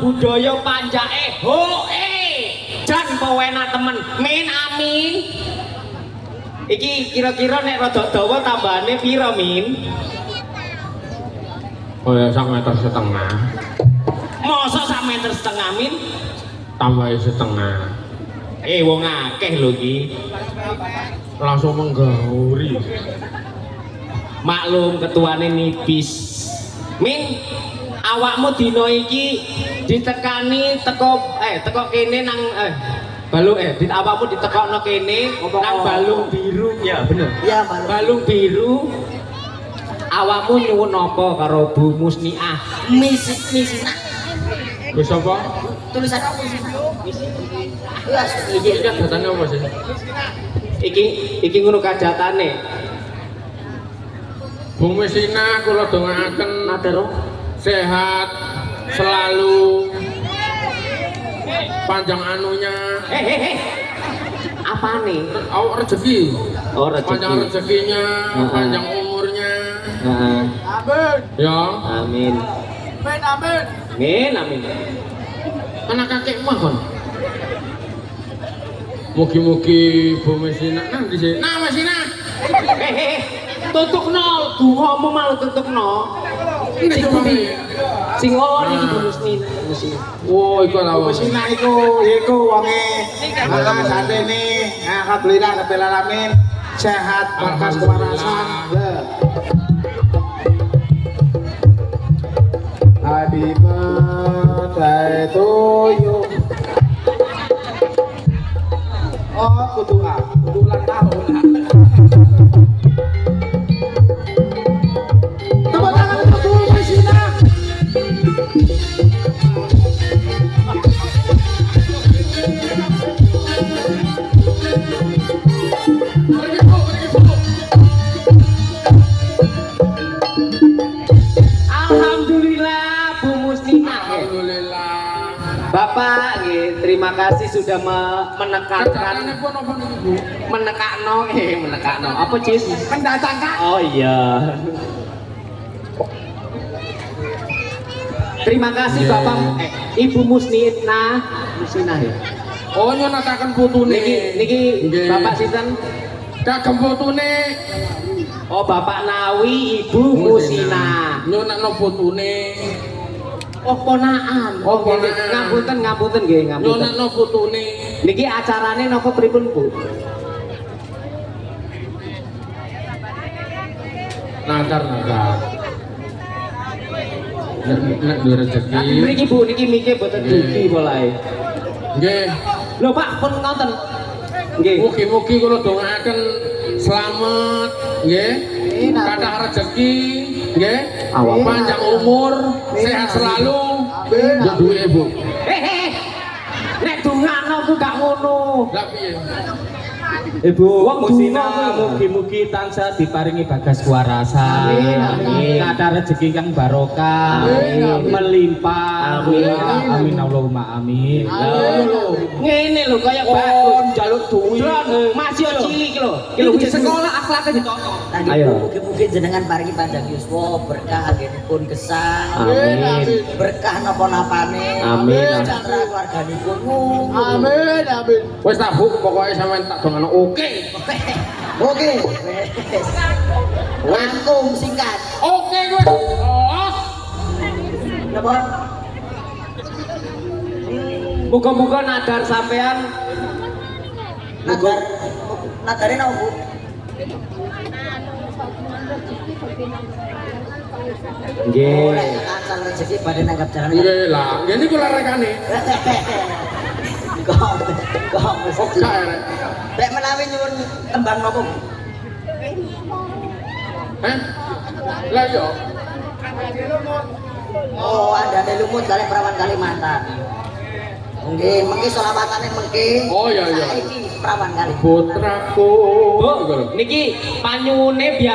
budaya panjake hoe jan pewena temen min amin iki kira-kira nek rada dawa tambahane pira min oh ya 1,5 meter masa 1,5 meter min tambahi setengah wong akeh lho iki langsung menggauri maklum ketuane nipis min awakmu dino iki ditekani teko kene nang balung awakmu ditekokno kene nang balung biru ya bener ya balung biru awakmu nyuwun apa karo Bu Musniah misina wis apa tulisan iki datane apa sih iki ngono kadatane Bu Mesina kula dongaaken matur sehat selalu panjang anunya apa nih rezeki panjang rezekinya panjang umurnya amin ya amin amin anak kakek mah kon mugi-mugi Bu Mesina nanti sih nah Mesina tutukno dongamu malah tutukno sing ora iki Bu Musnina oh iku lha Bu Musnina iku wonge malah satene alhamdulillah rabbil alamin sehat berkas kewarasan Happy birthday to you oh kudu ulang tahun tepuk tangan untuk Bu Musnina Terima kasih sudah menekankan Kerjaannya pun apa nih Bu? menekakno. Apa Cis? Mendatangkan. Oh iya. Terima kasih Iya. Bapak Ibu Musnina ya. Oh nyonataken putune. Niki Nggih. Bapak sinten? Kagem putune. Oh Bapak Nawi, Ibu Musina. Nyonakno putune. Oh ponakan. Oh, nggih, ponakan. ngapunten nggih, ngapunten. Nyonakno putune. Niki acarane napa pripun, Bu? Nakar. Nek duwe rezeki. Mriki Bu, niki mike boten Nggih. dugi polahe. Nggih. Lho Pak, pun ngoten. Nggih. Mugi-mugi kula dongaaken slamet, nggih. Kathah rezeki, nggih. Awak. Panjang umur, sehat selalu. Yo duwe, Bu. Nek dongakno ku gak ngono. Lah piye? Ibu Wong Musina Musina mugi-mugi tansah diparingi bagas kuwarasan. Amin. Kathah rezeki kang barokah. Amin. Melimpah. Amin. Amin Allahumma amin. Amin. Ngene lho kaya Oh, bagus. njaluk duwi. Dron, masih cilik lho. Iki di sekolah akhlaknya ditoto. Tadi Ayo. mungkin jenengan paringi panjang yuswa berkah anggenipun gesang. Amin. Berkah napa-napane. Amin. Chandra keluarganipun. Amin, amin. Wis ta, Bu, pokoke sampean tak dongano oke. Oke. Langkung singkat. Oke kowe. Oh. Napa? Muga-muga nadar sampean Nadare napa, Bu? nggih. Oleh kancang rezeki pada nanggap jalan. Nggih lah, ngene kula rekane. Kok mesti. Oke rek. Lek menawi nyuwun tembang napa, Bu? Heh? Lah yo. Oh, ada lumut kali perawan Kalimantan. Mungkin mengki selawatane mengki. Oh, iya, iya. Saiki perawan kali. Putraku. Bu, niki panyune biasa